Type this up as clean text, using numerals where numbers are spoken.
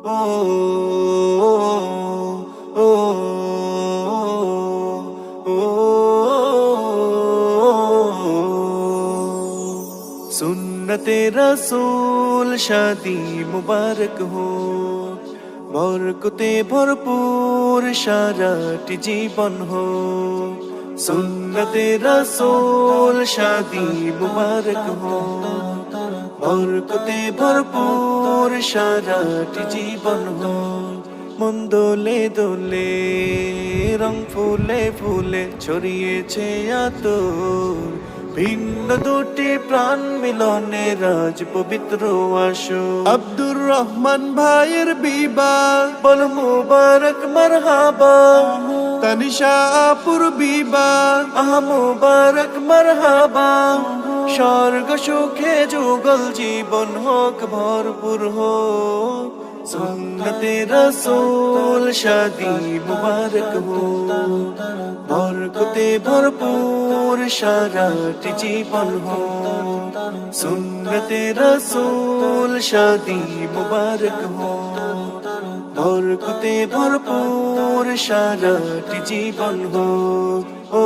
ও ও ও সুন্নতে রসূল শাদি মুবারক হো, বরকতে ভরপুর সারাটি জীবন হো। সুন্নতে রসূল শাদি মুবারক হো, বরকতে ভরপুর সারাটি জীবন হো। মন দোলে দোলে, রং ফুলে ফুলে ছড়িয়েছে আতর, ভিন্ন দুটি প্রাণ মিলনে রাজ পবিত্র আসো। আব্দুর রহমান ভাইয়ের বিবাহ, বল মুবারক মারহাবা। তানিশা আপুর বিবাহ, মুবারক মারহাবা। স্বর্গ সুখে যুগল জীবন হোক ভরপুর হোক, সুন্নতে রসূল শাদি মুবারক হো, বরকতে ভরপুর সারাটি জীবন হো। সুন্নতে রসূল শাদি মুবারক হো, বরকতে ভরপুর সারাটি জীবন হো। ও